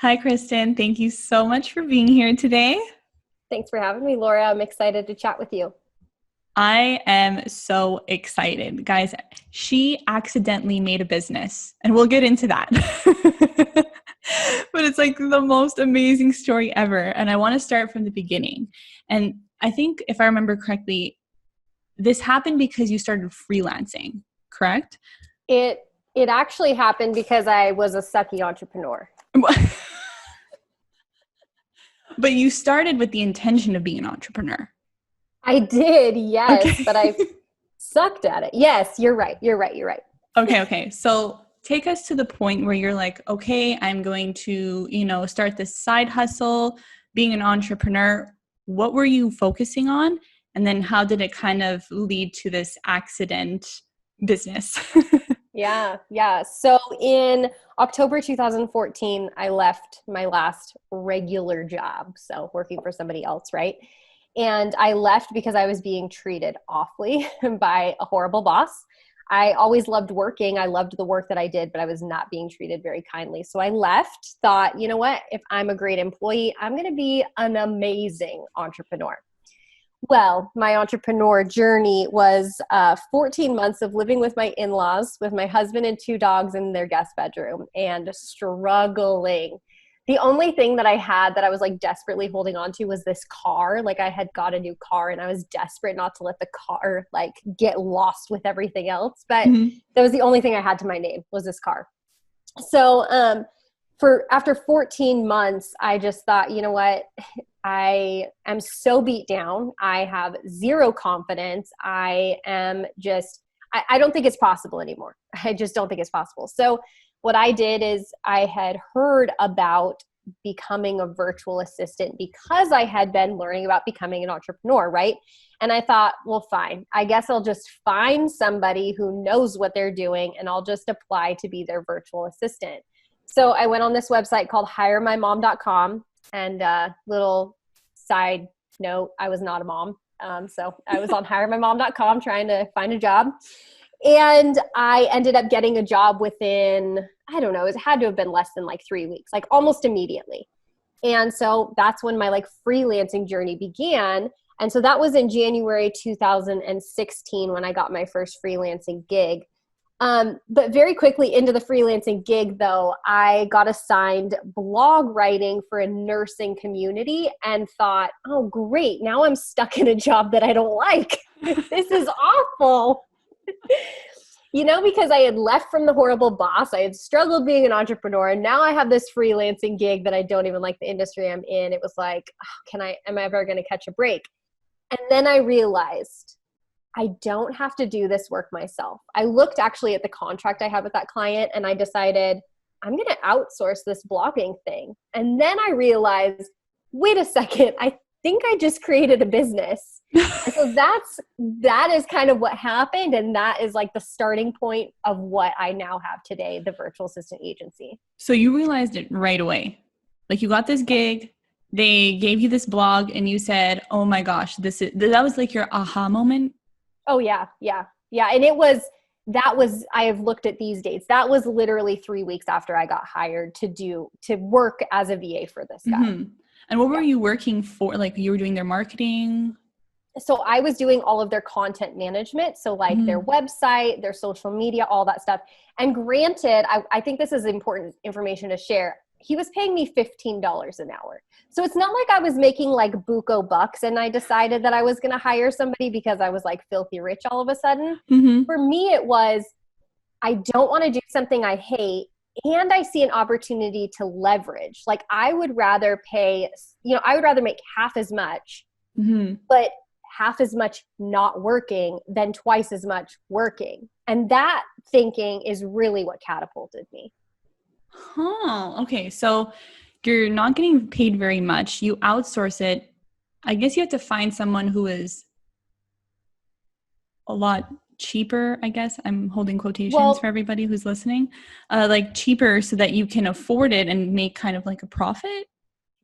Hi, Kristin. Thank you so much for being here today. Thanks for having me, Laura. I'm excited to chat with you. I am so excited. Guys, she accidentally made a business, and we'll get into that. But it's like the most amazing story ever. And I want to start from the beginning. And I think if I remember correctly, this happened because you started freelancing, correct? It actually happened because I was a sucky entrepreneur. But you started with the intention of being an entrepreneur. I did, yes, Okay. but I sucked at it. Yes, you're right. Okay. So take us to the point where you're like, okay, I'm going to, start this side hustle, being an entrepreneur. What were you focusing on? And then how did it kind of lead to this accident business? Yeah. So in October 2014, I left my last regular job. So working for somebody else, right? And I left because I was being treated awfully by a horrible boss. I always loved working. I loved the work that I did, but I was not being treated very kindly. So I left, thought, you know what? If I'm a great employee, I'm going to be an amazing entrepreneur. Well, my entrepreneur journey was 14 months of living with my in-laws, with my husband and two dogs in their guest bedroom, and struggling. The only thing that I had that I was like desperately holding on to was this car. Like I had got a new car and I was desperate not to let the car like get lost with everything else. But that was the only thing I had to my name was this car. So after 14 months, I just thought, you know what? I am so beat down. I have zero confidence. I don't think it's possible anymore. I just don't think it's possible. So what I did is I had heard about becoming a virtual assistant because I had been learning about becoming an entrepreneur, right? And I thought, well, fine. I guess I'll just find somebody who knows what they're doing and I'll just apply to be their virtual assistant. So I went on this website called hiremymom.com, and little side note, I was not a mom. So I was on hiremymom.com trying to find a job. And I ended up getting a job within, I don't know, it had to have been less than like 3 weeks, like almost immediately. And so that's when my like freelancing journey began. And so that was in January 2016 when I got my first freelancing gig. But very quickly into the freelancing gig, though, I got assigned blog writing for a nursing community and thought, oh, great. Now I'm stuck in a job that I don't like. This is awful. Because I had left from the horrible boss, I had struggled being an entrepreneur, and now I have this freelancing gig that I don't even like the industry I'm in. It was like, am I ever going to catch a break? And then I realized I don't have to do this work myself. I looked actually at the contract I had with that client and I decided I'm going to outsource this blogging thing. And then I realized, wait a second, I think I just created a business. And so that is kind of what happened. And that is like the starting point of what I now have today, the virtual assistant agency. So you realized it right away. Like you got this gig, they gave you this blog and you said, oh my gosh, that was like your aha moment. Oh yeah. And I have looked at these dates. That was literally 3 weeks after I got hired to work as a VA for this guy. Mm-hmm. And what were you working for? Like you were doing their marketing? So I was doing all of their content management. So like their website, their social media, all that stuff. And granted, I think this is important information to share. He was paying me $15 an hour. So it's not like I was making like buco bucks and I decided that I was going to hire somebody because I was like filthy rich all of a sudden. Mm-hmm. For me, it was, I don't want to do something I hate and I see an opportunity to leverage. Like I would rather make half as much, but half as much not working than twice as much working. And that thinking is really what catapulted me. Okay. So you're not getting paid very much. You outsource it. I guess you have to find someone who is a lot cheaper, I guess. I'm holding quotations for everybody who's listening. Like cheaper so that you can afford it and make kind of like a profit.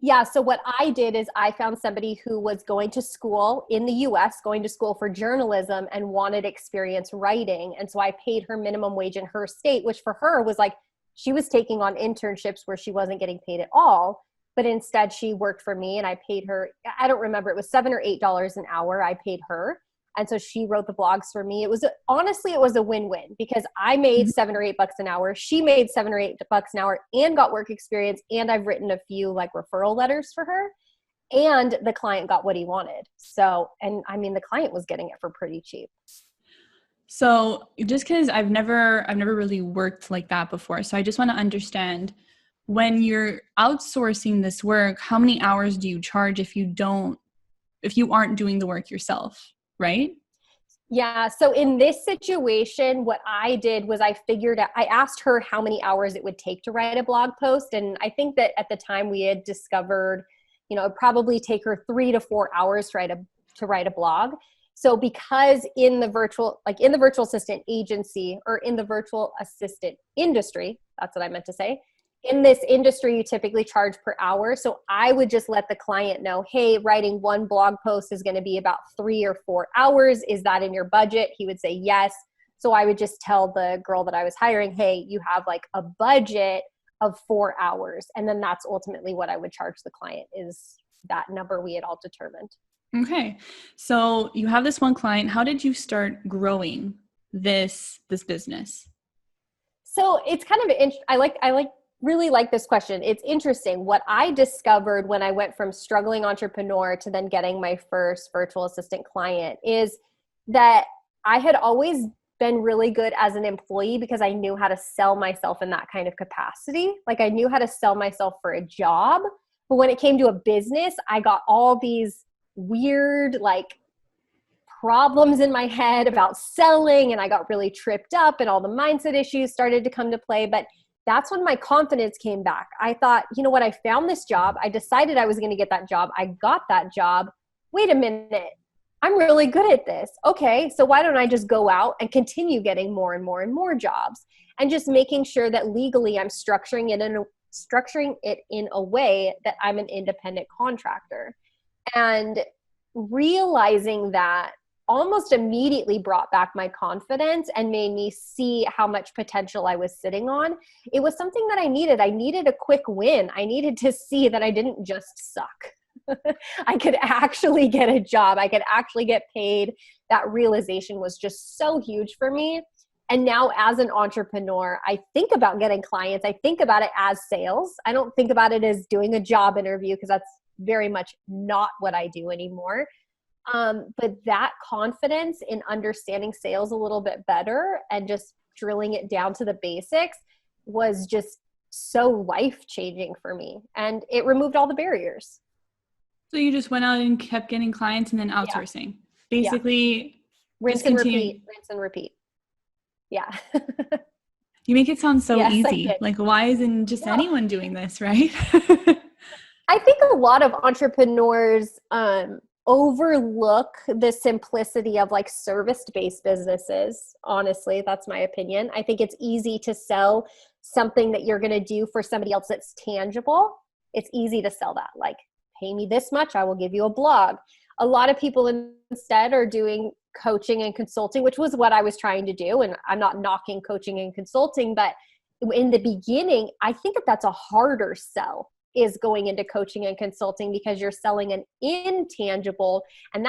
Yeah. So what I did is I found somebody who was going to school in the US, going to school for journalism and wanted experience writing. And so I paid her minimum wage in her state, which for her was like She was taking on internships where she wasn't getting paid at all, but instead she worked for me and I paid her, I don't remember, it was $7 or $8 an hour I paid her. And so she wrote the blogs for me. It was honestly, it was a win-win because I made $7 or $8 an hour. She made $7 or $8 an hour and got work experience. And I've written a few like referral letters for her, and the client got what he wanted. So, and I mean, the client was getting it for pretty cheap. So just because I've never really worked like that before. So I just want to understand, when you're outsourcing this work, how many hours do you charge if you aren't doing the work yourself, right? Yeah. So in this situation, what I did was I asked her how many hours it would take to write a blog post. And I think that at the time we had discovered, it'd probably take her 3 to 4 hours to write a blog. So because in the virtual assistant agency, or in the virtual assistant industry, that's what I meant to say. In this industry, you typically charge per hour. So I would just let the client know, hey, writing one blog post is going to be about 3 or 4 hours. Is that in your budget? He would say yes. So I would just tell the girl that I was hiring, hey, you have like a budget of 4 hours. And then that's ultimately what I would charge the client, is that number we had all determined. Okay. So you have this one client. How did you start growing this business? So it's kind of, I really like this question. It's interesting. What I discovered when I went from struggling entrepreneur to then getting my first virtual assistant client is that I had always been really good as an employee because I knew how to sell myself in that kind of capacity. Like I knew how to sell myself for a job. But when it came to a business, I got all these weird like problems in my head about selling, and I got really tripped up and all the mindset issues started to come to play. But that's when my confidence came back. I thought, you know what? I found this job. I decided I was going to get that job. I got that job. Wait a minute. I'm really good at this. Okay. So why don't I just go out and continue getting more and more and more jobs, and just making sure that legally I'm structuring it in a way that I'm an independent contractor. And realizing that almost immediately brought back my confidence and made me see how much potential I was sitting on. It was something that I needed. I needed a quick win. I needed to see that I didn't just suck. I could actually get a job. I could actually get paid. That realization was just so huge for me. And now as an entrepreneur, I think about getting clients. I think about it as sales. I don't think about it as doing a job interview, because that's very much not what I do anymore. But that confidence in understanding sales a little bit better and just drilling it down to the basics was just so life-changing for me. And it removed all the barriers. So you just went out and kept getting clients and then outsourcing. Yeah. Basically, rinse and repeat. Yeah. You make it sound so yes, easy. Like, why isn't just anyone doing this, right? I think a lot of entrepreneurs overlook the simplicity of like service-based businesses. Honestly, that's my opinion. I think it's easy to sell something that you're going to do for somebody else that's tangible. It's easy to sell that. Like, pay me this much, I will give you a blog. A lot of people instead are doing coaching and consulting, which was what I was trying to do. And I'm not knocking coaching and consulting, but in the beginning, I think that that's a harder sell, is going into coaching and consulting, because you're selling an intangible, and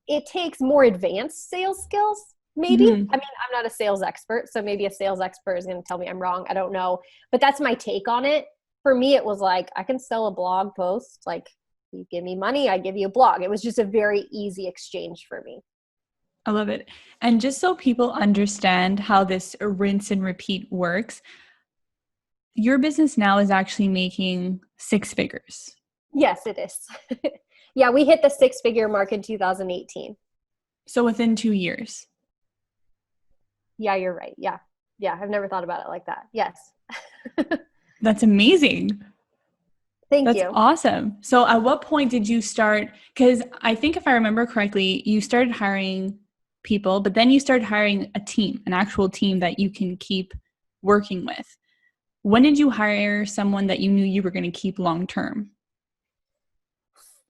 it takes more advanced sales skills. Maybe. Mm-hmm. I mean, I'm not a sales expert, so maybe a sales expert is going to tell me I'm wrong. I don't know, but that's my take on it. For me, it was like, I can sell a blog post. Like, you give me money, I give you a blog. It was just a very easy exchange for me. I love it. And just so people understand how this rinse and repeat works, your business now is actually making 6 figures. Yes, it is. Yeah, we hit the 6-figure mark in 2018. So within 2 years. Yeah, you're right. Yeah. Yeah, I've never thought about it like that. Yes. That's amazing. Thank you. That's awesome. So at what point did you start? Because I think if I remember correctly, you started hiring people, but then you started hiring a team, an actual team that you can keep working with. When did you hire someone that you knew you were going to keep long term?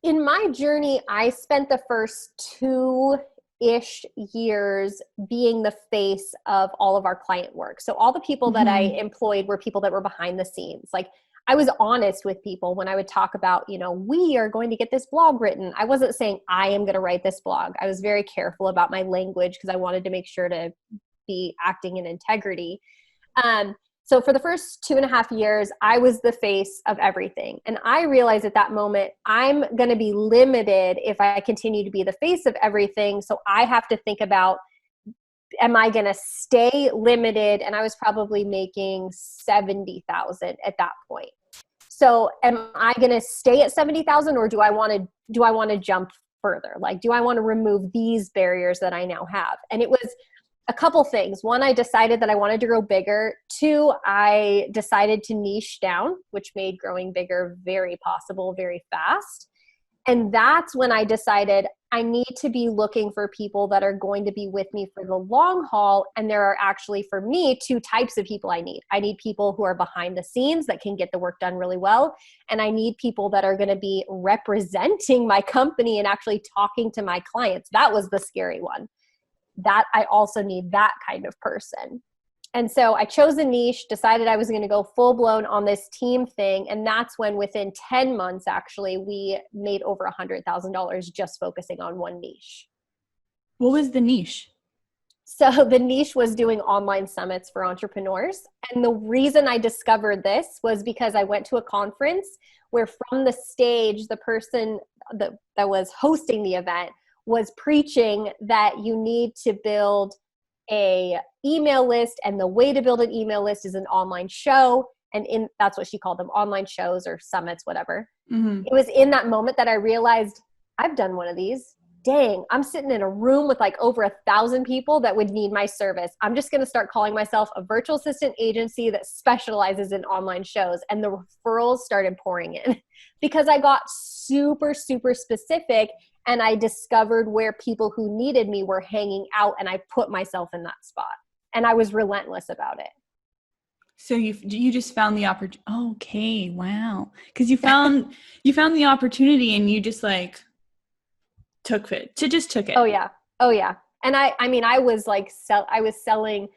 In my journey, I spent the first 2 ish years being the face of all of our client work. So all the people that I employed were people that were behind the scenes. Like, I was honest with people when I would talk about, we are going to get this blog written. I wasn't saying I am going to write this blog. I was very careful about my language because I wanted to make sure to be acting in integrity. So for the first 2.5 years, I was the face of everything. And I realized at that moment, I'm going to be limited if I continue to be the face of everything. So I have to think about, am I going to stay limited? And I was probably making $70,000 at that point. So am I going to stay at 70,000, or do I want to jump further? Like, do I want to remove these barriers that I now have? And it was a couple things. One, I decided that I wanted to grow bigger. Two, I decided to niche down, which made growing bigger very possible, very fast. And that's when I decided I need to be looking for people that are going to be with me for the long haul. And there are actually, for me, 2 types of people I need. I need people who are behind the scenes that can get the work done really well. And I need people that are going to be representing my company and actually talking to my clients. That was the scary one. That I also need that kind of person. And so I chose a niche, decided I was going to go full blown on this team thing. And that's when within 10 months, actually, we made over $100,000 just focusing on one niche. What was the niche? So the niche was doing online summits for entrepreneurs. And the reason I discovered this was because I went to a conference where from the stage, the person that was hosting the event was preaching that you need to build a email list, and the way to build an email list is an online show. And that's what she called them, online shows or summits, whatever. It was in that moment that I realized I've done one of these. Dang, I'm sitting in a room with like over 1,000 people that would need my service. I'm just going to start calling myself a virtual assistant agency that specializes in online shows. And the referrals started pouring in because I got super, super specific. And I discovered where people who needed me were hanging out, and I put myself in that spot. And I was relentless about it. So you just found the opportunity. Okay, wow. Because you found the opportunity, and you just like took it. Oh yeah. And I was like, I was selling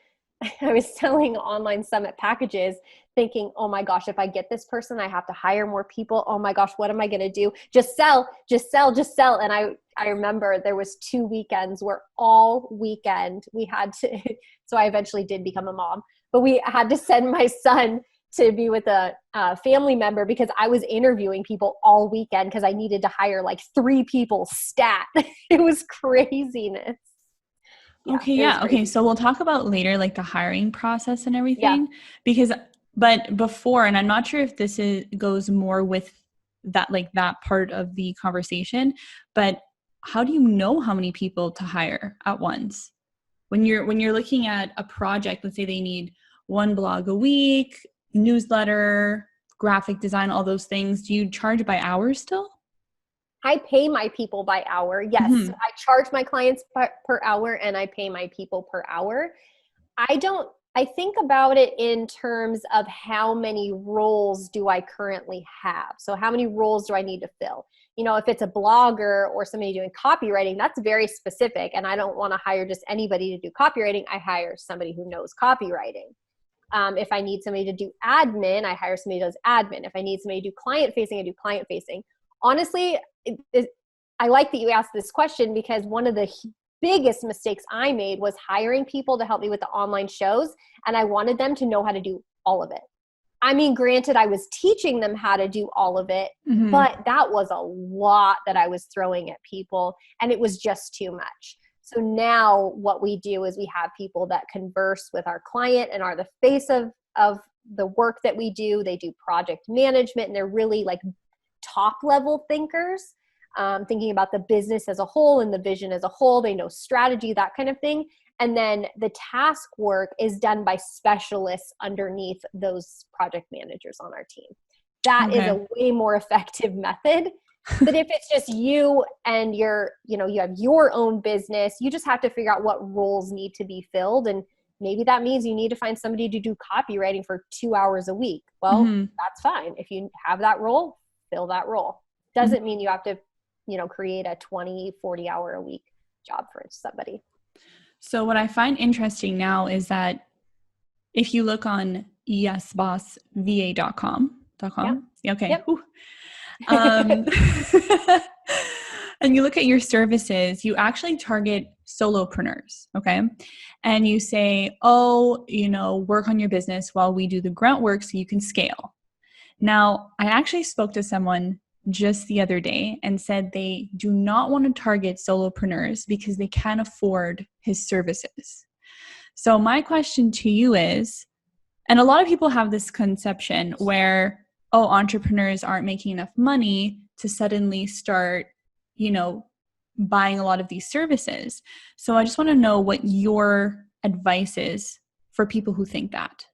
online summit packages thinking, oh my gosh, if I get this person, I have to hire more people. Oh my gosh, what am I going to do? Just sell. And I remember there was 2 weekends where all weekend we had to, so I eventually did become a mom, but we had to send my son to be with a family member because I was interviewing people all weekend because I needed to hire like 3 people stat. It was craziness. Okay. So we'll talk about later, like the hiring process and everything, but before, and I'm not sure if this goes more with that, like that part of the conversation, but how do you know how many people to hire at once? When you're looking at a project, let's say they need 1 blog a week, newsletter, graphic design, all those things. Do you charge by hour still? I pay my people by hour. Yes. I charge my clients per hour, and I pay my people per hour. I think about it in terms of how many roles do I currently have? So how many roles do I need to fill? If it's a blogger or somebody doing copywriting, that's very specific. And I don't want to hire just anybody to do copywriting. I hire somebody who knows copywriting. If I need somebody to do admin, I hire somebody who does admin. If I need somebody to do client facing, I do client facing. Honestly, I like that you asked this question because one of the biggest mistakes I made was hiring people to help me with the online shows, and I wanted them to know how to do all of it. I mean, granted, I was teaching them how to do all of it, but that was a lot that I was throwing at people, and it was just too much. So now what we do is we have people that converse with our client and are the face of the work that we do. They do project management, and they're really like top level thinkers, thinking about the business as a whole and the vision as a whole. They know strategy, that kind of thing. And then the task work is done by specialists underneath those project managers on our team. That is a way more effective method. But if it's just you and you have your own business, you just have to figure out what roles need to be filled. And maybe that means you need to find somebody to do copywriting for 2 hours a week. Well, that's fine. If you have that role, fill that role. Doesn't mean you have to, create a 20, 40 hour a week job for somebody. So what I find interesting now is that if you look on yesbossva.com, Yep. okay, Yep. um, and you look at your services, you actually target solopreneurs, okay? And you say, oh, work on your business while we do the grunt work so you can scale. Now, I actually spoke to someone just the other day and said they do not want to target solopreneurs because they can't afford his services. So my question to you is, and a lot of people have this conception where, oh, entrepreneurs aren't making enough money to suddenly start, buying a lot of these services. So I just want to know what your advice is for people who think that.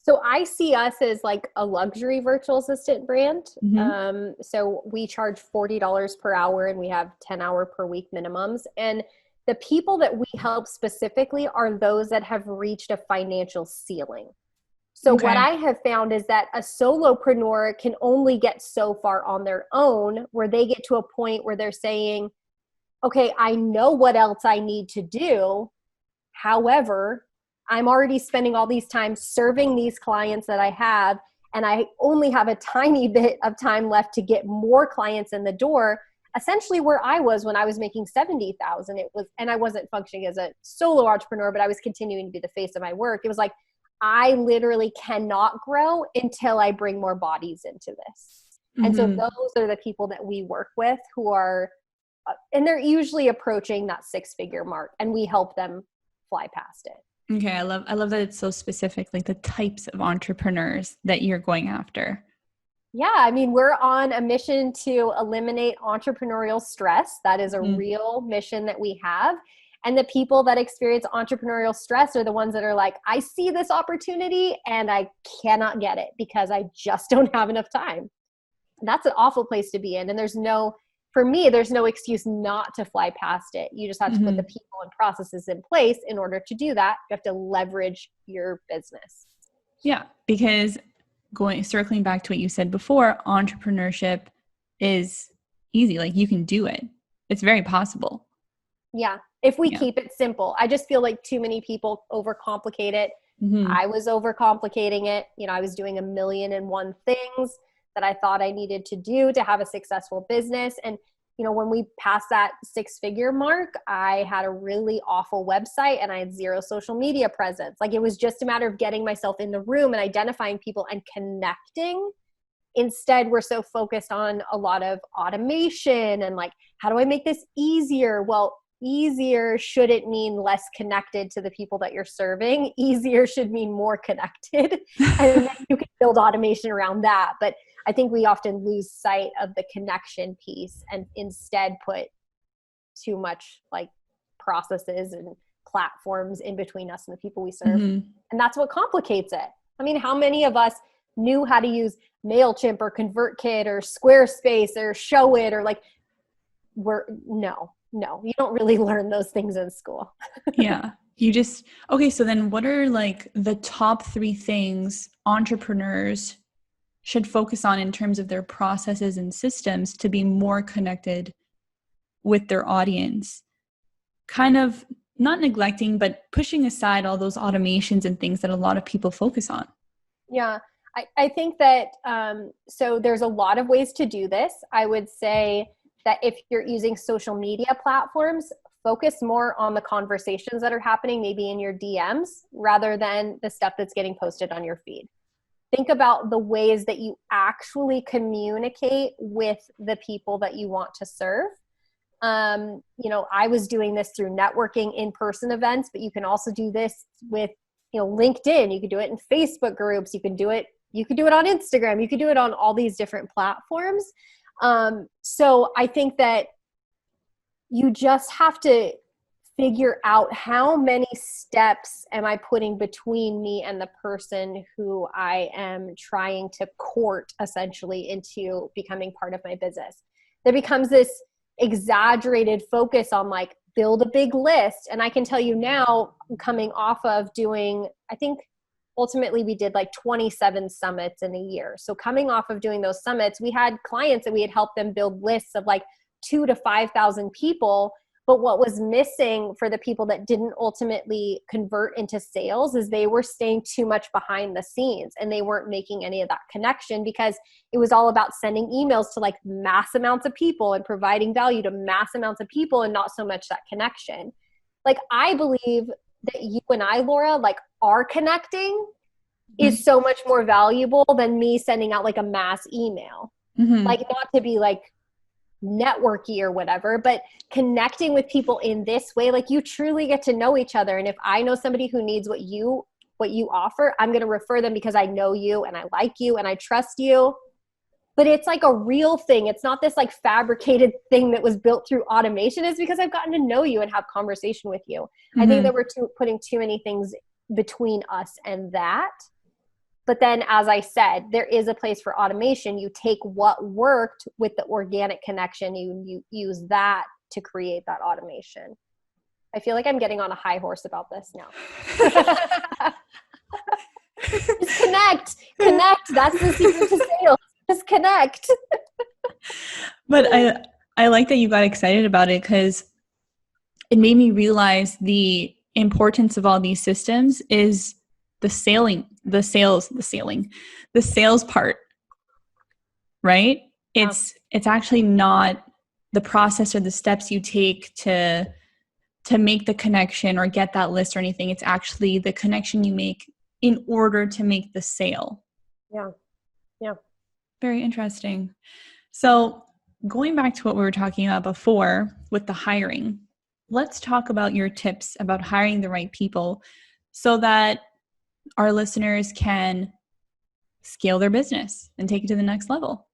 So I see us as like a luxury virtual assistant brand. Mm-hmm. So we charge $40 per hour and we have 10-hour per week minimums. And the people that we help specifically are those that have reached a financial ceiling. So Okay. what I have found is that a solopreneur can only get so far on their own, where they get to a point where they're saying, okay, I know what else I need to do. However, I'm already spending all these time serving these clients that I have, and I only have a tiny bit of time left to get more clients in the door. Essentially where I was when I was making $70,000, and I wasn't functioning as a solo entrepreneur, but I was continuing to be the face of my work. It was like, I literally cannot grow until I bring more bodies into this. Mm-hmm. And so those are the people that we work with who are, and they're usually approaching that 6-figure mark, and we help them fly past it. Okay. I love that it's so specific, like the types of entrepreneurs that you're going after. Yeah. I mean, we're on a mission to eliminate entrepreneurial stress. That is a real mission that we have. And the people that experience entrepreneurial stress are the ones that are like, I see this opportunity and I cannot get it because I just don't have enough time. And that's an awful place to be in. And for me, there's no excuse not to fly past it. You just have to put the people and processes in place in order to do that. You have to leverage your business. Yeah, because circling back to what you said before, entrepreneurship is easy. Like you can do it. It's very possible. Yeah. If we keep it simple. I just feel like too many people overcomplicate it. Mm-hmm. I was overcomplicating it. I was doing 1,000,001 things that I thought I needed to do to have a successful business. And, when we passed that 6-figure mark, I had a really awful website and I had 0 social media presence. Like it was just a matter of getting myself in the room and identifying people and connecting. Instead, we're so focused on a lot of automation and like, how do I make this easier? Well, easier shouldn't mean less connected to the people that you're serving. Easier should mean more connected. And then you can build automation around that. But I think we often lose sight of the connection piece and instead put too much like processes and platforms in between us and the people we serve. Mm-hmm. And that's what complicates it. I mean, how many of us knew how to use MailChimp or ConvertKit or Squarespace or Showit or like, no, you don't really learn those things in school. Yeah. Okay. So then what are like the top 3 things entrepreneurs should focus on in terms of their processes and systems to be more connected with their audience? Kind of not neglecting, but pushing aside all those automations and things that a lot of people focus on. Yeah. I think that, so there's a lot of ways to do this. I would say that if you're using social media platforms, focus more on the conversations that are happening maybe in your DMs rather than the stuff that's getting posted on your feed. Think about the ways that you actually communicate with the people that you want to serve. I was doing this through networking in-person events, but you can also do this with, LinkedIn. You can do it in Facebook groups. You can do it on Instagram. You can do it on all these different platforms. So I think that you just have to figure out how many steps am I putting between me and the person who I am trying to court essentially into becoming part of my business. There becomes this exaggerated focus on like build a big list. And I can tell you now, coming off of doing, I think ultimately we did like 27 summits in a year. So coming off of doing those summits, we had clients that we had helped them build lists of like 2,000 to 5,000 people. But what was missing for the people that didn't ultimately convert into sales is they were staying too much behind the scenes and they weren't making any of that connection, because it was all about sending emails to like mass amounts of people and providing value to mass amounts of people, and not so much that connection. Like, I believe that you and I, Laura, like, our connecting is so much more valuable than me sending out like a mass email. Like, not to be like networky or whatever, but connecting with people in this way, like, you truly get to know each other. And if I know somebody who needs what you offer, I'm going to refer them because I know you and I like you and I trust you. But it's like a real thing. It's not this like fabricated thing that was built through automation. It's because I've gotten to know you and have conversation with you. I think that we're putting too many things between us and that. But then, as I said, there is a place for automation. You take what worked with the organic connection, you use that to create that automation. I feel like I'm getting on a high horse about this now. Just connect. That's the secret to sales. Just connect. But I like that you got excited about it, because it made me realize the importance of all these systems is the sales part, right? It's actually not the process or the steps you take to make the connection or get that list or anything. It's actually the connection you make in order to make the sale. Yeah. Very interesting. So going back to what we were talking about before with the hiring, let's talk about your tips about hiring the right people so that our listeners can scale their business and take it to the next level.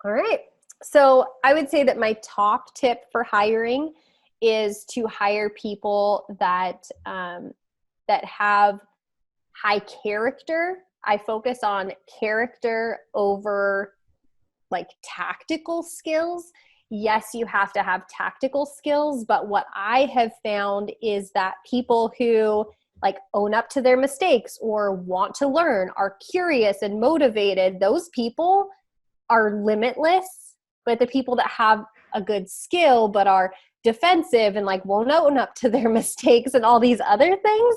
All right. So I would say that my top tip for hiring is to hire people that have high character. I focus on character over like tactical skills. Yes, you have to have tactical skills, but what I have found is that people who like own up to their mistakes or want to learn, are curious and motivated, those people are limitless. But the people that have a good skill but are defensive and like won't own up to their mistakes and all these other things,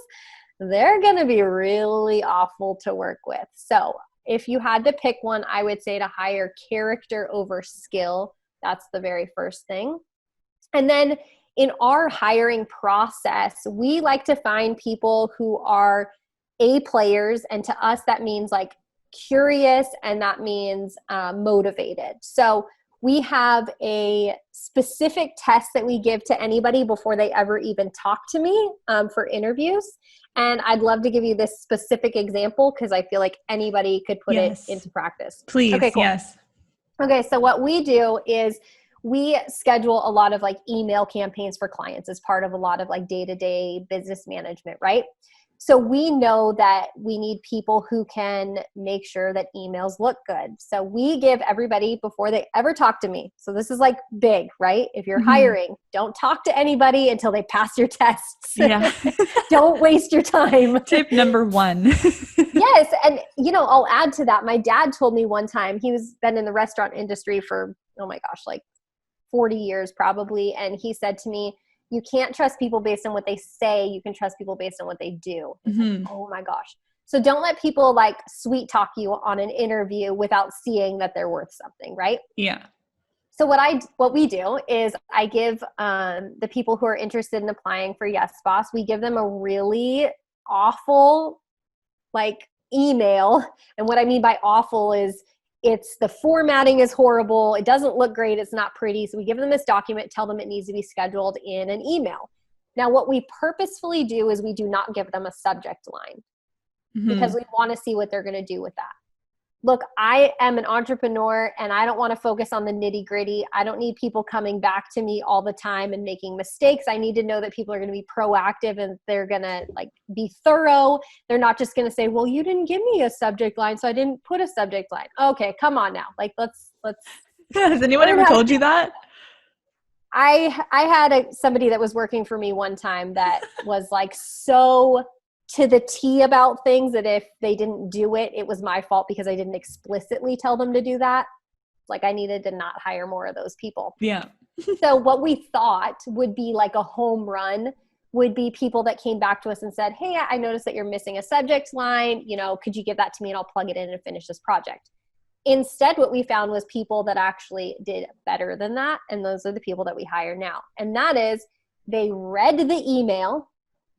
they're going to be really awful to work with. So if you had to pick one, I would say to hire character over skill. That's the very first thing. And then in our hiring process, we like to find people who are A players. And to us, that means like curious, and that means motivated. So we have a specific test that we give to anybody before they ever even talk to me for interviews. And I'd love to give you this specific example because I feel like anybody could put it into practice. Please, okay, cool. Yes. Okay, so what we do is we schedule a lot of like email campaigns for clients as part of a lot of like day-to-day business management, right? So we know that we need people who can make sure that emails look good. So we give everybody before they ever talk to me. So this is like big, right? If you're hiring, don't talk to anybody until they pass your tests. Yeah. Don't waste your time. Tip number 1. Yes. And, you know, I'll add to that. My dad told me one time, he was been in the restaurant industry for, oh my gosh, like 40 years probably. And he said to me, you can't trust people based on what they say. You can trust people based on what they do. Like, oh my gosh. So don't let people like sweet talk you on an interview without seeing that they're worth something, right? Yeah. So what we do is I give the people who are interested in applying for Yes Boss, we give them a really awful like email. And what I mean by awful is it's the formatting is horrible. It doesn't look great. It's not pretty. So we give them this document, tell them it needs to be scheduled in an email. Now, what we purposefully do is we do not give them a subject line because we want to see what they're going to do with that. Look, I am an entrepreneur and I don't want to focus on the nitty gritty. I don't need people coming back to me all the time and making mistakes. I need to know that people are going to be proactive and they're going to like be thorough. They're not just going to say, well, you didn't give me a subject line, so I didn't put a subject line. Okay, come on now. Like, let's. Has anyone ever told you that? I had somebody that was working for me one time that was like so to the T about things that if they didn't do it, it was my fault because I didn't explicitly tell them to do that. Like I needed to not hire more of those people. Yeah. So what we thought would be like a home run would be people that came back to us and said, hey, I noticed that you're missing a subject line. Could you give that to me and I'll plug it in and finish this project? Instead, what we found was people that actually did better than that. And those are the people that we hire now. And that is, they read the email.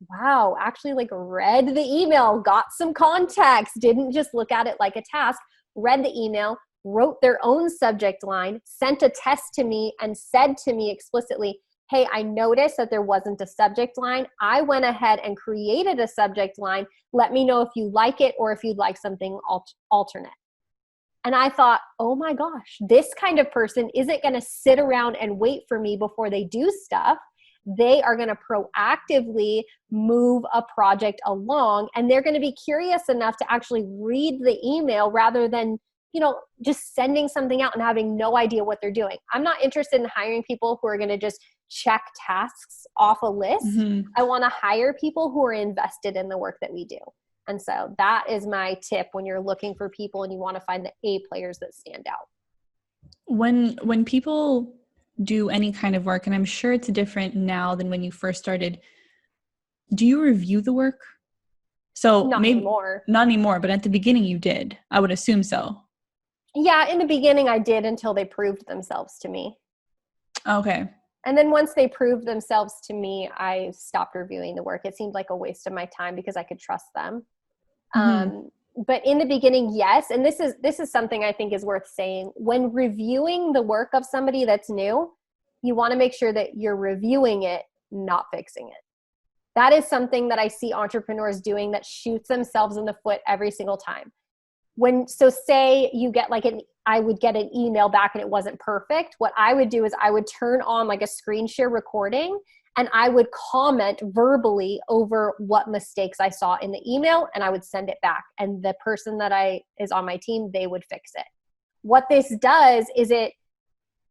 Wow, actually read the email, got some context, didn't just look at it like a task, read the email, wrote their own subject line, sent a test to me, and said to me explicitly, hey, I noticed that there wasn't a subject line. I went ahead and created a subject line. Let me know if you like it or if you'd like something alternate. And I thought, oh my gosh, this kind of person isn't going to sit around and wait for me before they do stuff. They are going to proactively move a project along, and they're going to be curious enough to actually read the email rather than, just sending something out and having no idea what they're doing. I'm not interested in hiring people who are going to just check tasks off a list. Mm-hmm. I want to hire people who are invested in the work that we do. And so that is my tip when you're looking for people and you want to find the A players that stand out. When people do any kind of work, and I'm sure it's different now than when you first started, do you review the work? So Not anymore. Not anymore, but at the beginning you did. I would assume so. Yeah, in the beginning I did until they proved themselves to me. Okay. And then once they proved themselves to me, I stopped reviewing the work. It seemed like a waste of my time because I could trust them. Mm-hmm. But in the beginning, yes. And this is something I think is worth saying. When reviewing the work of somebody that's new, you want to make sure that you're reviewing it, not fixing it. That is something that I see entrepreneurs doing that shoots themselves in the foot every single time. So say you get I would get an email back and it wasn't perfect. What I would do is I would turn on a screen share recording and I would comment verbally over what mistakes I saw in the email and I would send it back. And the person that is on my team, they would fix it. What this does is it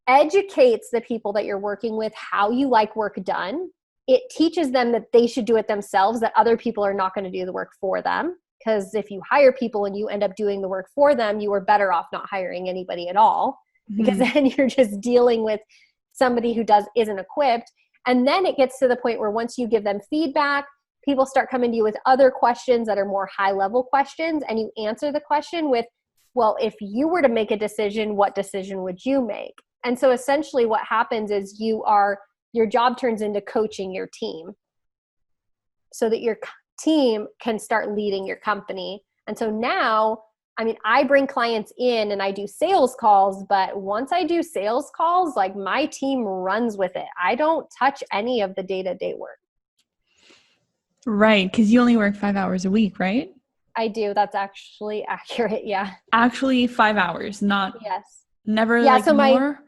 educates the people that you're working with how you like work done. It teaches them that they should do it themselves, that other people are not going to do the work for them. Because if you hire people and you end up doing the work for them, you are better off not hiring anybody at all. Because then you're just dealing with somebody who isn't equipped. And then it gets to the point where once you give them feedback, people start coming to you with other questions that are more high level questions. And you answer the question with, well, if you were to make a decision, what decision would you make? And so essentially what happens is your job turns into coaching your team so that your team can start leading your company. And so now, I bring clients in and I do sales calls, but once I do sales calls, my team runs with it. I don't touch any of the day-to-day work. Right, because you only work 5 hours a week, right? I do. That's actually accurate. Yeah. Actually 5 hours, not yes. Never so more?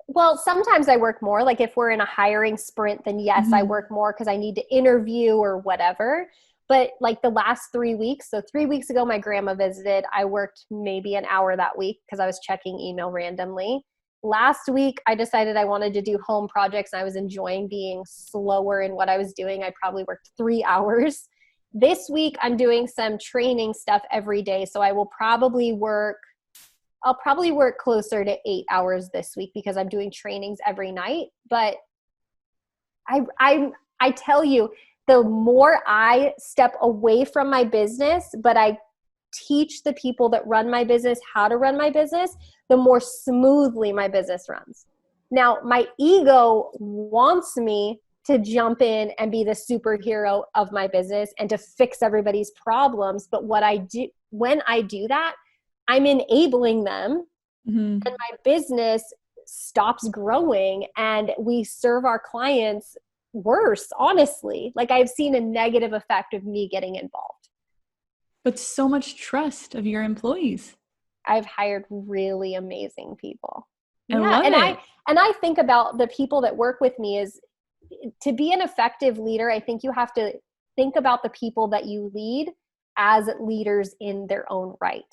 Well, sometimes I work more. If we're in a hiring sprint, then yes, I work more because I need to interview or whatever. But the last 3 weeks, so 3 weeks ago, my grandma visited. I worked maybe an hour that week because I was checking email randomly. Last week, I decided I wanted to do home projects and I was enjoying being slower in what I was doing. I probably worked 3 hours. This week, I'm doing some training stuff every day. So I'll probably work closer to 8 hours this week because I'm doing trainings every night. But I tell you, the more I step away from my business, but I teach the people that run my business how to run my business, the more smoothly my business runs. Now, my ego wants me to jump in and be the superhero of my business and to fix everybody's problems. But when I do that, I'm enabling them and my business stops growing and we serve our clients worse, honestly. I've seen a negative effect of me getting involved. But so much trust of your employees. I've hired really amazing people. I love it. I think about the people that work with me is to be an effective leader. I think you have to think about the people that you lead as leaders in their own right.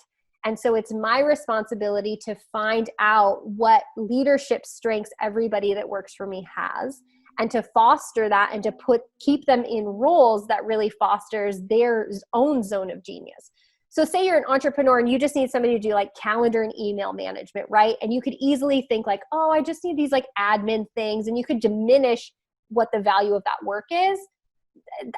And so it's my responsibility to find out what leadership strengths everybody that works for me has, and to foster that and to keep them in roles that really fosters their own zone of genius. So say you're an entrepreneur and you just need somebody to do like calendar and email management, right? And you could easily think like, oh, I just need these like admin things, and you could diminish what the value of that work is.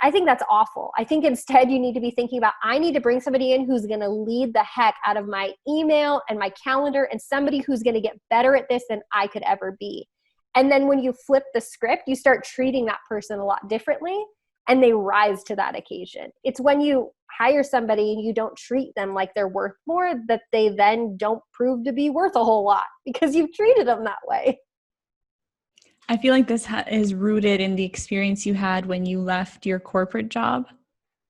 I think that's awful. I think instead you need to be thinking about, I need to bring somebody in who's going to lead the heck out of my email and my calendar, and somebody who's going to get better at this than I could ever be. And then when you flip the script, you start treating that person a lot differently, and they rise to that occasion. It's when you hire somebody and you don't treat them like they're worth more, that they then don't prove to be worth a whole lot because you've treated them that way. I feel like this is rooted in the experience you had when you left your corporate job.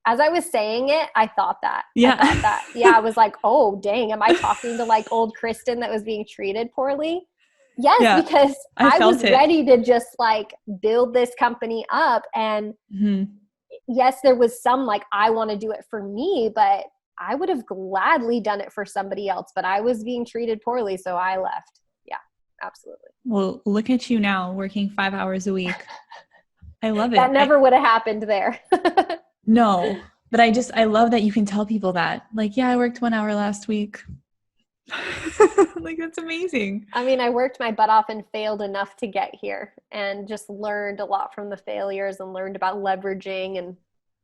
As I was saying it, I thought that. Yeah. I was like, oh, dang, am I talking to like old Kristin that was being treated poorly? Yes, yeah, because I was ready to just like build this company up. And yes, there was some like, I want to do it for me, but I would have gladly done it for somebody else, but I was being treated poorly. So I left. Yeah, absolutely. Well, look at you now working 5 hours a week. I love it. That never would have happened there. No, but I love that you can tell people that. Like, yeah, I worked 1 hour last week. Like, that's amazing. I mean, I worked my butt off and failed enough to get here, and just learned a lot from the failures and learned about leveraging. And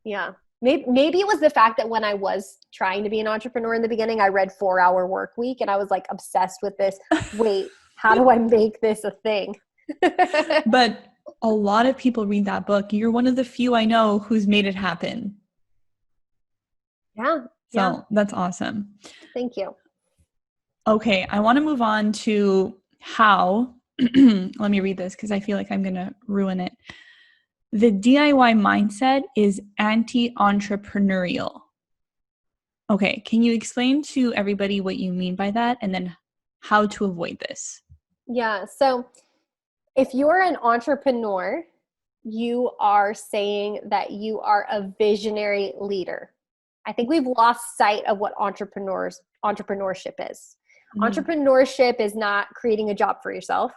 yeah, maybe it was the fact that when I was trying to be an entrepreneur in the beginning, I read 4-Hour Workweek, and I was like obsessed with this. Wait, how do I make this a thing? But a lot of people read that book. You're one of the few I know who's made it happen. Yeah. So that's awesome. Thank you. Okay, I want to move on to how, let me read this because I feel like I'm going to ruin it. The DIY mindset is anti-entrepreneurial. Okay, can you explain to everybody what you mean by that, and then how to avoid this? Yeah, so if you're an entrepreneur, you are saying that you are a visionary leader. I think we've lost sight of what entrepreneurship is. Entrepreneurship is not creating a job for yourself.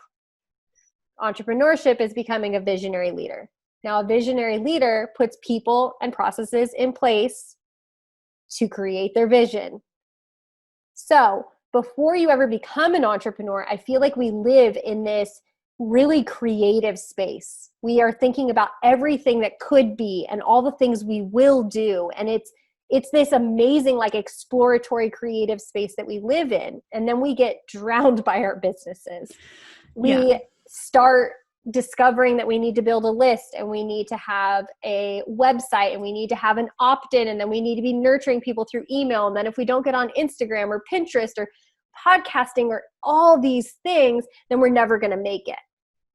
Entrepreneurship is becoming a visionary leader. Now, a visionary leader puts people and processes in place to create their vision. So before you ever become an entrepreneur, I feel like we live in this really creative space. We are thinking about everything that could be and all the things we will do. And it's this amazing, like, exploratory creative space that we live in. And then we get drowned by our businesses. We start discovering that we need to build a list, and we need to have a website, and we need to have an opt-in, and then we need to be nurturing people through email. And then if we don't get on Instagram or Pinterest or podcasting or all these things, then we're never going to make it.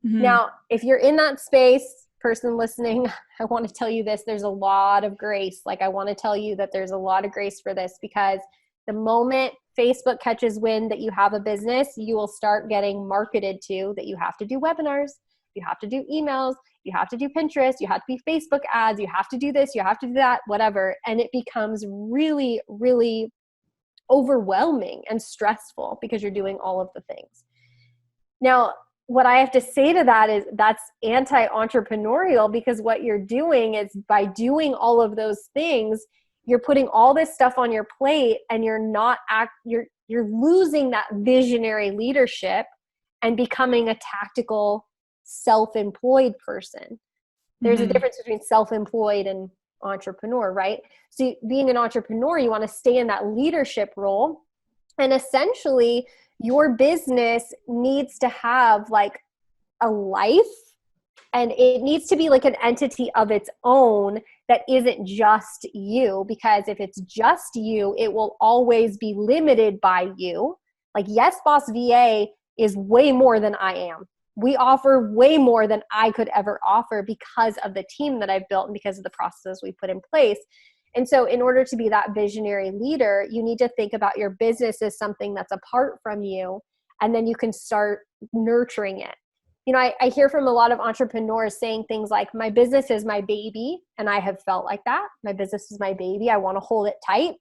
Now, if you're in that space, person listening, I want to tell you this, there's a lot of grace. Like, I want to tell you that there's a lot of grace for this, because the moment Facebook catches wind that you have a business, you will start getting marketed to that you have to do webinars, you have to do emails, you have to do Pinterest, you have to be Facebook ads, you have to do this, you have to do that, whatever. And it becomes really, really overwhelming and stressful because you're doing all of the things. Now, what I have to say to that is that's anti-entrepreneurial, because what you're doing is, by doing all of those things, you're putting all this stuff on your plate, and you're losing that visionary leadership and becoming a tactical, self-employed person. There's a difference between self-employed and entrepreneur, right? So being an entrepreneur, you want to stay in that leadership role, and essentially your business needs to have like a life, and it needs to be like an entity of its own that isn't just you, because if it's just you, it will always be limited by you. Like, Yes Boss VA is way more than I am. We offer way more than I could ever offer because of the team that I've built and because of the processes we put in place. And so in order to be that visionary leader, you need to think about your business as something that's apart from you, and then you can start nurturing it. You know, I hear from a lot of entrepreneurs saying things like, my business is my baby, and I have felt like that. My business is my baby. I want to hold it tight.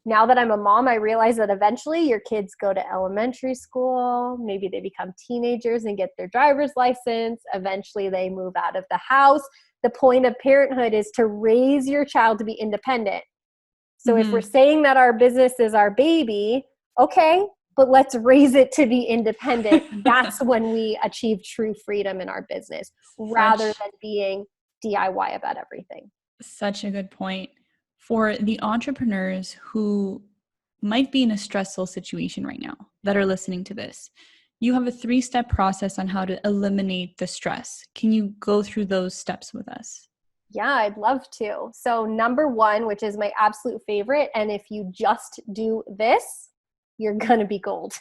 Now that I'm a mom, I realize that eventually your kids go to elementary school. Maybe they become teenagers and get their driver's license. Eventually they move out of the house. The point of parenthood is to raise your child to be independent. So if we're saying that our business is our baby, okay, but let's raise it to be independent. That's when we achieve true freedom in our business rather than being DIY about everything. Such a good point. For the entrepreneurs who might be in a stressful situation right now that are listening to this, you have a 3-step process on how to eliminate the stress. Can you go through those steps with us? Yeah, I'd love to. So number 1, which is my absolute favorite, and if you just do this, you're going to be gold.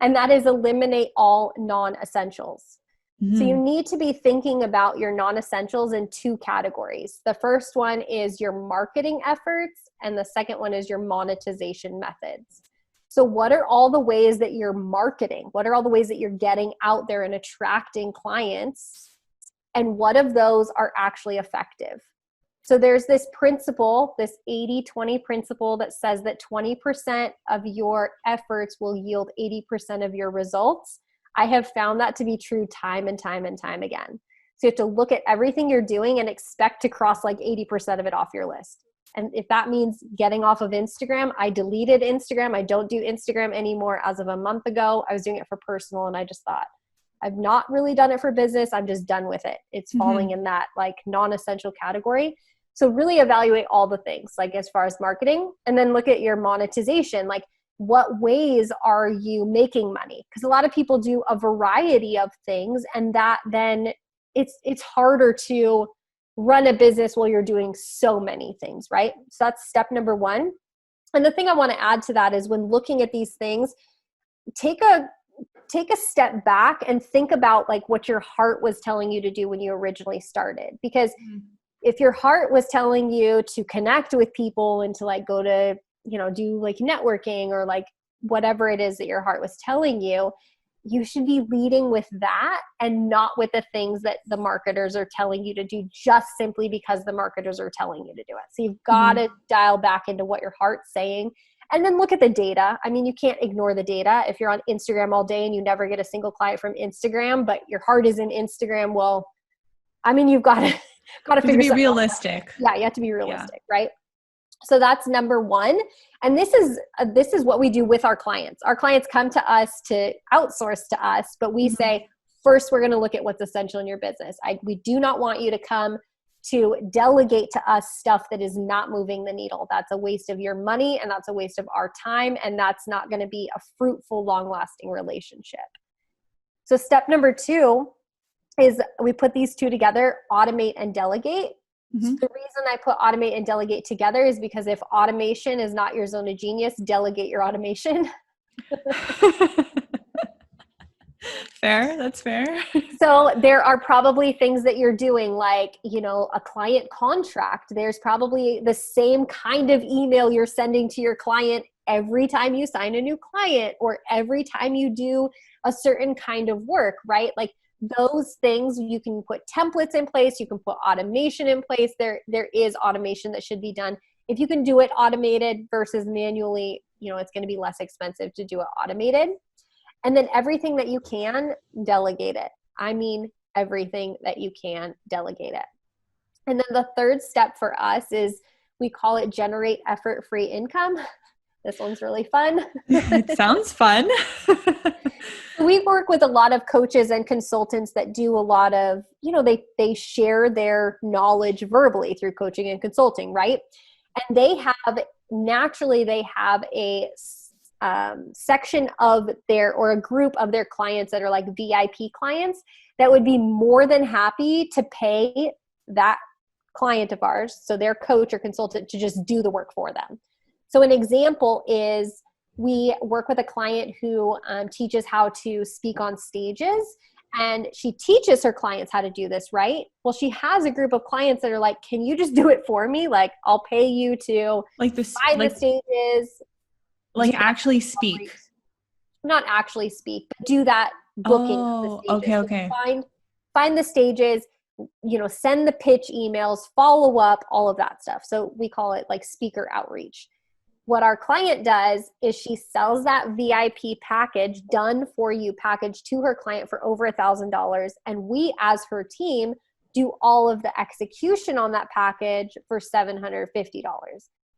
And that is eliminate all non-essentials. So you need to be thinking about your non-essentials in 2 categories. The first one is your marketing efforts, and the second one is your monetization methods. So what are all the ways that you're marketing? What are all the ways that you're getting out there and attracting clients? And what of those are actually effective? So there's this principle, this 80-20 principle that says that 20% of your efforts will yield 80% of your results. I have found that to be true time and time and time again. So you have to look at everything you're doing and expect to cross like 80% of it off your list. And if that means getting off of Instagram, I deleted Instagram. I don't do Instagram anymore as of a month ago. I was doing it for personal and I just thought, I've not really done it for business. I'm just done with it. It's falling in that like non-essential category. So really evaluate all the things, like as far as marketing, and then look at your monetization. Like what ways are you making money? Because a lot of people do a variety of things, and that then it's harder to run a business while you're doing so many things, right? So that's step number 1. And the thing I want to add to that is when looking at these things, take a step back and think about like what your heart was telling you to do when you originally started. Because if your heart was telling you to connect with people and to like go to, do like networking or like whatever it is that your heart was telling you, you should be leading with that and not with the things that the marketers are telling you to do just simply because the marketers are telling you to do it. So you've got to dial back into what your heart's saying. And then look at the data. I mean, you can't ignore the data. If you're on Instagram all day and you never get a single client from Instagram, but your heart is in Instagram, well, I mean, you've got to figure something out. To be realistic. Yeah, you have to be realistic, right? So that's number 1. And this is what we do with our clients. Our clients come to us to outsource to us, but we say, first, we're going to look at what's essential in your business. We do not want you to come to delegate to us stuff that is not moving the needle. That's a waste of your money and that's a waste of our time. And that's not going to be a fruitful, long-lasting relationship. So step number 2 is we put these 2 together, automate and delegate. So the reason I put automate and delegate together is because if automation is not your zone of genius, delegate your automation. Fair. That's fair. So there are probably things that you're doing like, a client contract. There's probably the same kind of email you're sending to your client every time you sign a new client or every time you do a certain kind of work, right? Like those things, you can put templates in place. You can put automation in place. There is automation that should be done. If you can do it automated versus manually, it's going to be less expensive to do it automated. And then everything that you can, delegate it. I mean, everything that you can, delegate it. And then the third step for us is we call it generate effort-free income. This one's really fun. It sounds fun. We work with a lot of coaches and consultants that do a lot of, they share their knowledge verbally through coaching and consulting, right? And they have a section of or a group of their clients that are like VIP clients that would be more than happy to pay that client of ours, so their coach or consultant, to just do the work for them. So an example is we work with a client who teaches how to speak on stages, and she teaches her clients how to do this, right? Well, she has a group of clients that are like, can you just do it for me? Like, I'll pay you to like this, buy the stages. Like actually speak. Not actually speak, but do that booking of the stages. Okay. So find the stages, send the pitch emails, follow up, all of that stuff. So we call it like speaker outreach. What our client does is she sells that VIP package, done for you package, to her client for over $1,000. And we, as her team, do all of the execution on that package for $750.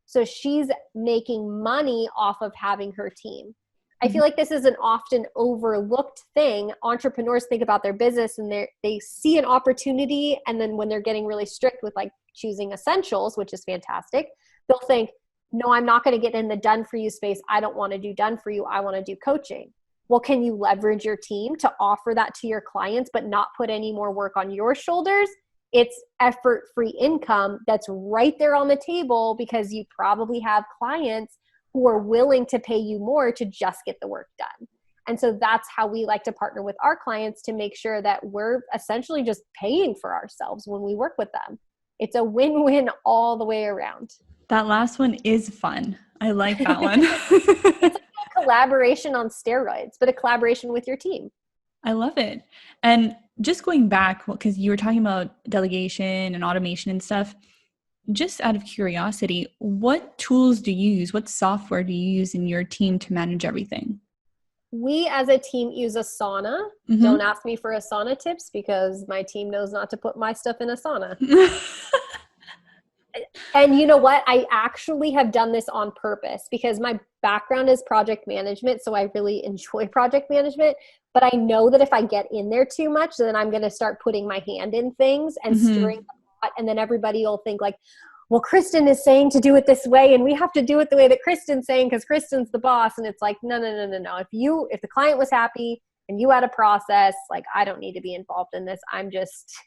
So she's making money off of having her team. I feel like this is an often overlooked thing. Entrepreneurs think about their business and they see an opportunity. And then when they're getting really strict with like choosing essentials, which is fantastic, they'll think, no, I'm not going to get in the done for you space. I don't want to do done for you. I want to do coaching. Well, can you leverage your team to offer that to your clients, but not put any more work on your shoulders? It's effort-free income that's right there on the table because you probably have clients who are willing to pay you more to just get the work done. And so that's how we like to partner with our clients to make sure that we're essentially just paying for ourselves when we work with them. It's a win-win all the way around. That last one is fun. I like that one. It's like a collaboration on steroids, but a collaboration with your team. I love it. And just going back, because you were talking about delegation and automation and stuff, just out of curiosity, what tools do you use? What software do you use in your team to manage everything? We as a team use Asana. Don't ask me for Asana tips because my team knows not to put my stuff in Asana. And you know what? I actually have done this on purpose because my background is project management. So I really enjoy project management. But I know that if I get in there too much, then I'm going to start putting my hand in things and stirring the pot. And then everybody will think like, well, Kristin is saying to do it this way. And we have to do it the way that Kristin's saying because Kristin's the boss. And it's like, no. If the client was happy and you had a process, like I don't need to be involved in this. I'm just,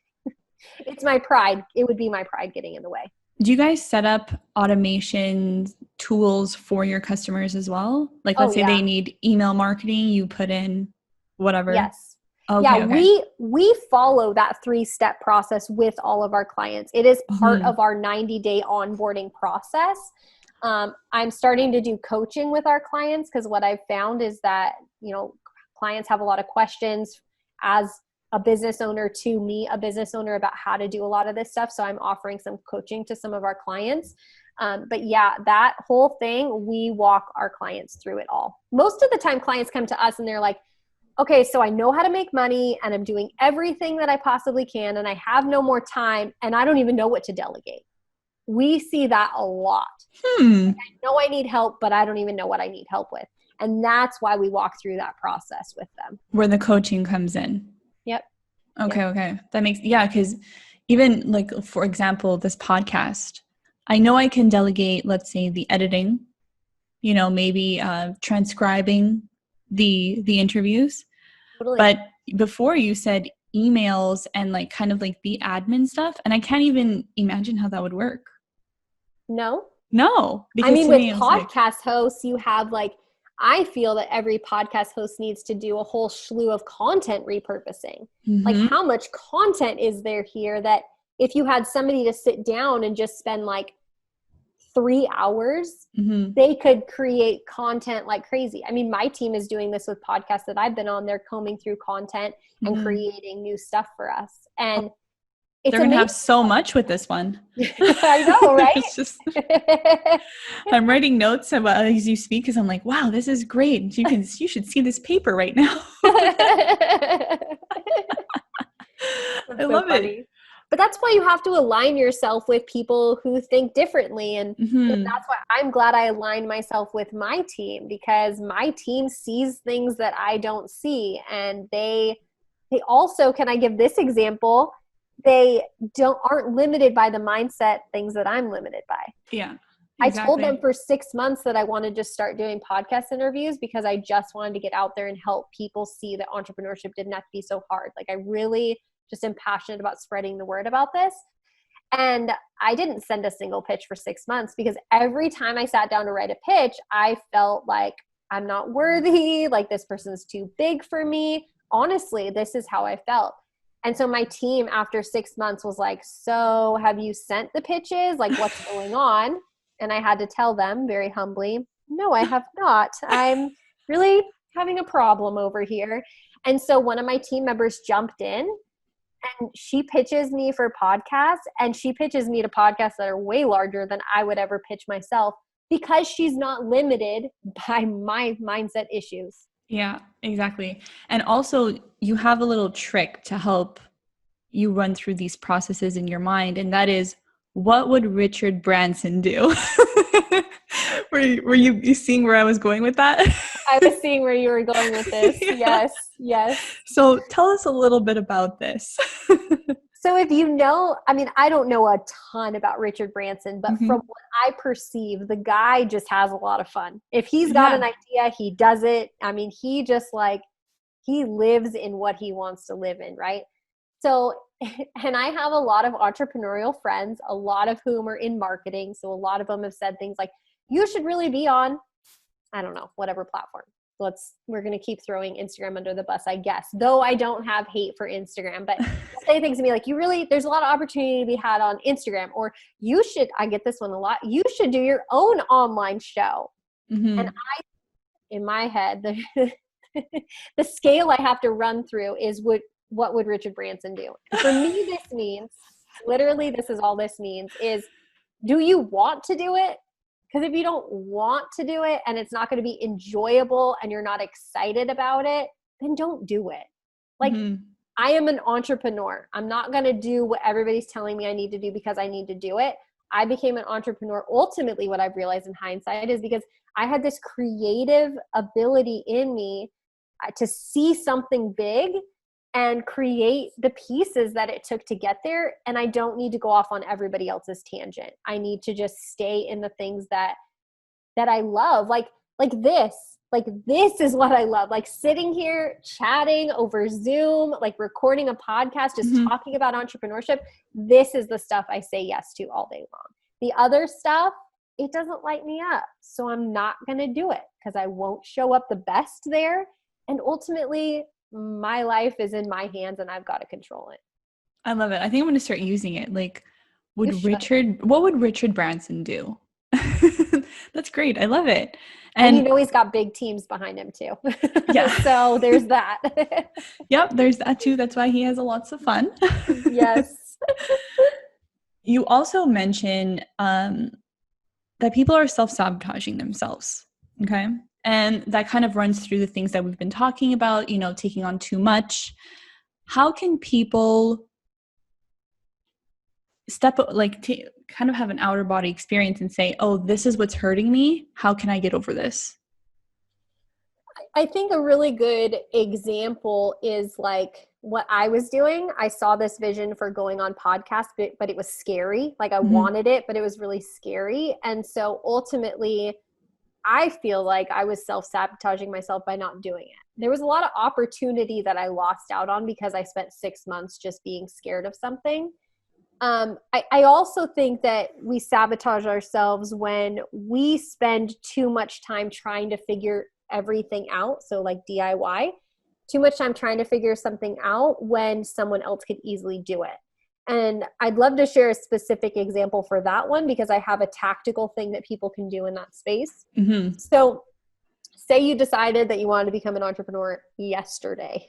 it's my pride. It would be my pride getting in the way. Do you guys set up automation tools for your customers as well? Like let's say they need email marketing, you put in whatever. Yes. Okay. We follow that 3-step process with all of our clients. It is part of our 90-day onboarding process. I'm starting to do coaching with our clients because what I've found is that, clients have a lot of questions as a business owner to me, a business owner, about how to do a lot of this stuff. So I'm offering some coaching to some of our clients. But yeah, that whole thing, we walk our clients through it all. Most of the time clients come to us and they're like, okay, so I know how to make money and I'm doing everything that I possibly can and I have no more time and I don't even know what to delegate. We see that a lot. I know I need help, but I don't even know what I need help with. And that's why we walk through that process with them. Where the coaching comes in. Yep. Okay. That makes, because even like, for example, this podcast, I know I can delegate, let's say the editing, maybe transcribing the interviews. Totally. But before you said emails and like kind of like the admin stuff, and I can't even imagine how that would work. No. Because I mean, with podcast hosts, you have like, I feel that every podcast host needs to do a whole slew of content repurposing. Like how much content is there here that if you had somebody to sit down and just spend like 3 hours, they could create content like crazy. I mean, my team is doing this with podcasts that I've been on. They're combing through content and creating new stuff for us. And it's they're going to have so much with this one. I know, right? It's just, I'm writing notes about as you speak because I'm like, wow, this is great. You should see this paper right now. I love it. But that's why you have to align yourself with people who think differently. And that's why I'm glad I aligned myself with my team because my team sees things that I don't see. And they also, can I give this example? They aren't limited by the mindset things that I'm limited by. Yeah. Exactly. I told them for 6 months that I wanted to start doing podcast interviews because I just wanted to get out there and help people see that entrepreneurship didn't have to be so hard. Like I really just am passionate about spreading the word about this. And I didn't send a single pitch for 6 months because every time I sat down to write a pitch, I felt like I'm not worthy, like this person's too big for me. Honestly, this is how I felt. And so my team after 6 months was like, so have you sent the pitches? Like what's going on? And I had to tell them very humbly, no, I have not. I'm really having a problem over here. And so one of my team members jumped in and she pitches me for podcasts and she pitches me to podcasts that are way larger than I would ever pitch myself because she's not limited by my mindset issues. Yeah, exactly. And also you have a little trick to help you run through these processes in your mind. And that is what would Richard Branson do? Were you seeing where I was going with that? I was seeing where you were going with this. Yeah. Yes, yes. So tell us a little bit about this. So if you know, I mean, I don't know a ton about Richard Branson, but from what I perceive, the guy just has a lot of fun. If he's got an idea, he does it. I mean, he just like, he lives in what he wants to live in, right? So, and I have a lot of entrepreneurial friends, a lot of whom are in marketing. So a lot of them have said things like, you should really be on, I don't know, whatever platform. We're going to keep throwing Instagram under the bus, I guess, though I don't have hate for Instagram, but say things to me like, there's a lot of opportunity to be had on Instagram, or I get this one a lot, you should do your own online show. And in my head, the scale I have to run through is what would Richard Branson do? For me, this means, literally, this is all this means is, do you want to do it? Because if you don't want to do it and it's not going to be enjoyable and you're not excited about it, then don't do it. Like, I am an entrepreneur. I'm not going to do what everybody's telling me I need to do because I need to do it. I became an entrepreneur. Ultimately, what I've realized in hindsight is because I had this creative ability in me to see something big and create the pieces that it took to get there. And I don't need to go off on everybody else's tangent. I need to just stay in the things that I love. Like this is what I love. Like sitting here chatting over Zoom, like recording a podcast, just talking about entrepreneurship. This is the stuff I say yes to all day long. The other stuff, it doesn't light me up. So I'm not going to do it because I won't show up the best there. And ultimately, my life is in my hands and I've got to control it. I love it. I think I'm going to start using it. Like, what would Richard Branson do? That's great. I love it. And you know, he's got big teams behind him too. Yeah. So there's that. Yep. There's that too. That's why he has lots of fun. Yes. You also mentioned that people are self-sabotaging themselves. Okay. And that kind of runs through the things that we've been talking about, you know, taking on too much. How can people kind of have an outer body experience and say, oh, this is what's hurting me. How can I get over this? I think a really good example is like what I was doing. I saw this vision for going on podcasts, but it was scary. Like I wanted it, but it was really scary. And so ultimately, I feel like I was self-sabotaging myself by not doing it. There was a lot of opportunity that I lost out on because I spent 6 months just being scared of something. I also think that we sabotage ourselves when we spend too much time trying to figure everything out. So like DIY, too much time trying to figure something out when someone else could easily do it. And I'd love to share a specific example for that one because I have a tactical thing that people can do in that space. So say you decided that you wanted to become an entrepreneur yesterday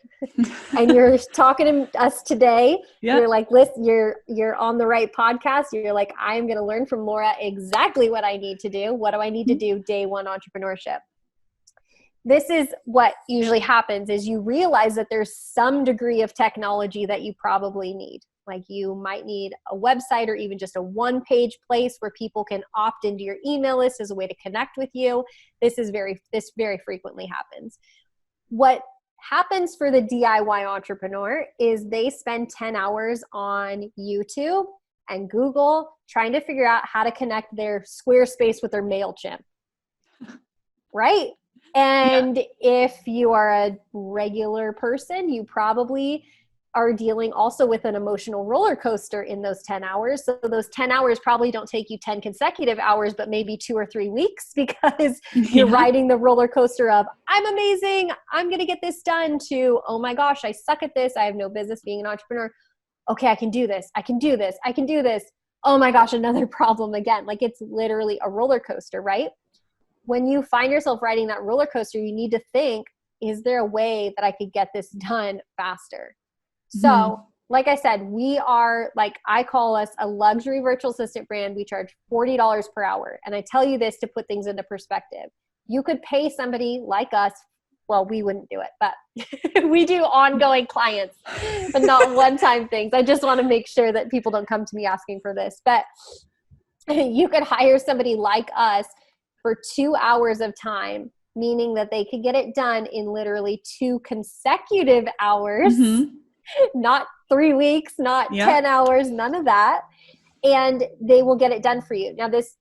and you're talking to us today. You're like, listen, you're on the right podcast. You're like, I'm going to learn from Laura exactly what I need to do. What do I need to do? Day one entrepreneurship. This is what usually happens is you realize that there's some degree of technology that you probably need. Like you might need a website or even just a one-page place where people can opt into your email list as a way to connect with you. This very frequently happens. What happens for the DIY entrepreneur is they spend 10 hours on YouTube and Google trying to figure out how to connect their Squarespace with their MailChimp. Right? And if you are a regular person, you probably are dealing also with an emotional roller coaster in those 10 hours. So those 10 hours probably don't take you 10 consecutive hours, but maybe 2 or 3 weeks because you're riding the roller coaster of, I'm amazing, I'm going to get this done, to, oh my gosh, I suck at this, I have no business being an entrepreneur. Okay, I can do this, I can do this, I can do this. Oh my gosh, another problem again. Like it's literally a roller coaster, right? When you find yourself riding that roller coaster, you need to think, is there a way that I could get this done faster? So like I said, we are like, I call us a luxury virtual assistant brand. We charge $40 per hour. And I tell you this to put things into perspective. You could pay somebody like us well, we wouldn't do it, but we do ongoing clients, but not one-time things. I just want to make sure that people don't come to me asking for this, but you could hire somebody like us for 2 hours of time, meaning that they could get it done in literally 2 consecutive hours, not 3 weeks, not 10 hours, none of that. And they will get it done for you. Now, this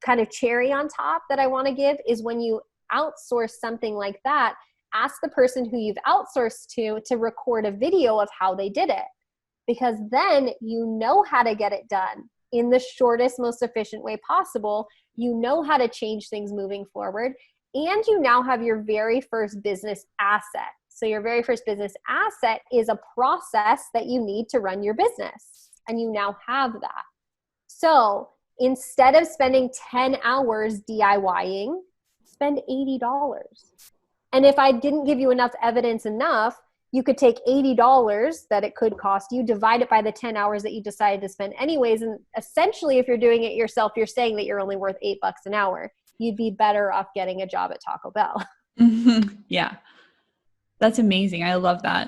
kind of cherry on top that I want to give is when you outsource something like that, ask the person who you've outsourced to record a video of how they did it, because then you know how to get it done in the shortest, most efficient way possible. You know how to change things moving forward, and you now have your very first business asset. So your very first business asset is a process that you need to run your business, and you now have that. So instead of spending 10 hours DIYing, spend $80. And if I didn't give you enough evidence you could take $80 that it could cost you, divide it by the 10 hours that you decided to spend anyways. And essentially, if you're doing it yourself, you're saying that you're only worth $8 an hour. You'd be better off getting a job at Taco Bell. Yeah. That's amazing. I love that.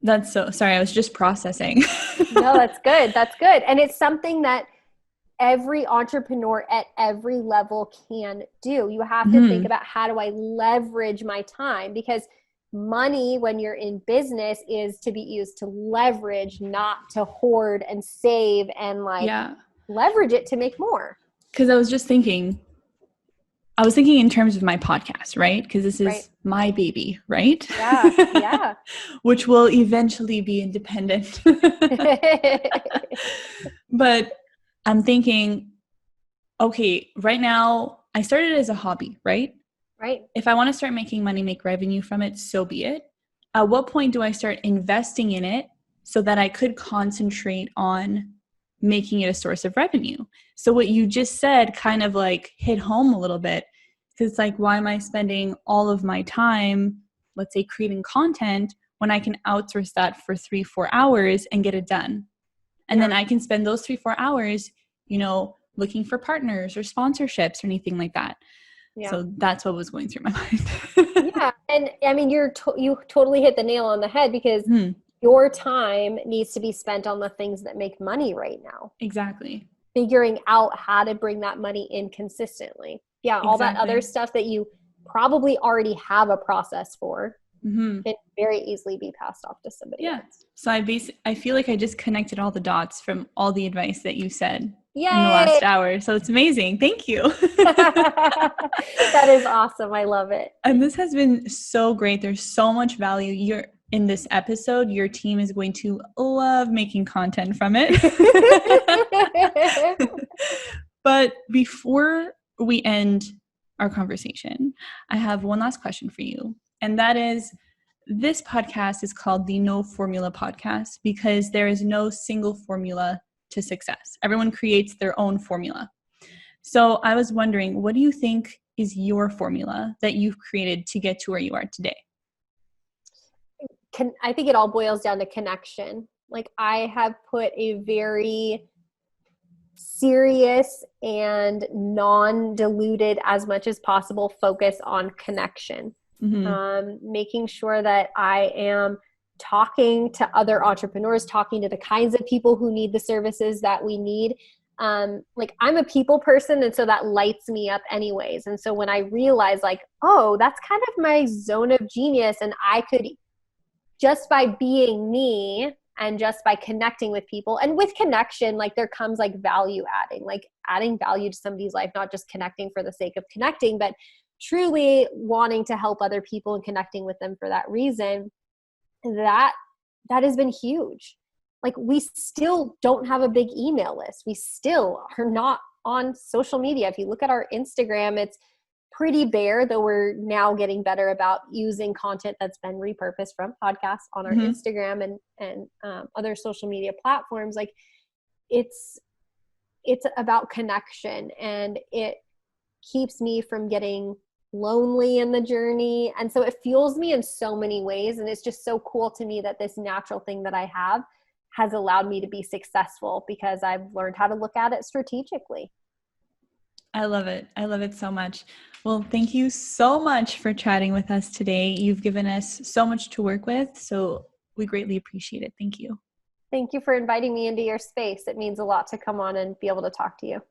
That's so, sorry, I was just processing. No, that's good. That's good. And it's something that every entrepreneur at every level can do. You have to think about, how do I leverage my time? Because money, when you're in business, is to be used to leverage, not to hoard and save and leverage it to make more. Because I was thinking in terms of my podcast, right? Because this is my baby, right? Yeah. Which will eventually be independent. But I'm thinking, okay, right now I started as a hobby, right? Right. If I want to start making money, make revenue from it, so be it. At what point do I start investing in it so that I could concentrate on making it a source of revenue? So what you just said kind of hit home a little bit, because it's why am I spending all of my time, let's say, creating content when I can outsource that for 3-4 hours and get it done? And then I can spend those 3-4 hours, looking for partners or sponsorships or anything like that. Yeah. So that's what was going through my mind. Yeah. And I mean, you totally hit the nail on the head, because your time needs to be spent on the things that make money right now. Exactly. Figuring out how to bring that money in consistently. Yeah. All that other stuff that you probably already have a process for can very easily be passed off to somebody else. So I feel like I just connected all the dots from all the advice that you said in the Yay! last hour. So it's amazing. Thank you. That is awesome. I love it. And this has been so great. There's so much value. In this episode, your team is going to love making content from it. But before we end our conversation, I have one last question for you. And that is, this podcast is called the No Formula Podcast because there is no single formula to success. Everyone creates their own formula. So I was wondering, what do you think is your formula that you've created to get to where you are today? I think it all boils down to connection. I have put a very serious and non-diluted, as much as possible, focus on connection. Making sure that I am talking to other entrepreneurs, talking to the kinds of people who need the services that we need. I'm a people person, and so that lights me up anyways. And so when I realize oh, that's kind of my zone of genius, and I could, just by being me and just by connecting with people, and with connection, there comes value adding, adding value to somebody's life, not just connecting for the sake of connecting, but truly wanting to help other people and connecting with them for that reason. That has been huge. We still don't have a big email list. We still are not on social media. If you look at our Instagram, it's pretty bare, though we're now getting better about using content that's been repurposed from podcasts on our Instagram and other social media platforms. It's about connection, and it keeps me from getting lonely in the journey. And so it fuels me in so many ways. And it's just so cool to me that this natural thing that I have has allowed me to be successful, because I've learned how to look at it strategically. I love it. I love it so much. Well, thank you so much for chatting with us today. You've given us so much to work with, so we greatly appreciate it. Thank you. Thank you for inviting me into your space. It means a lot to come on and be able to talk to you.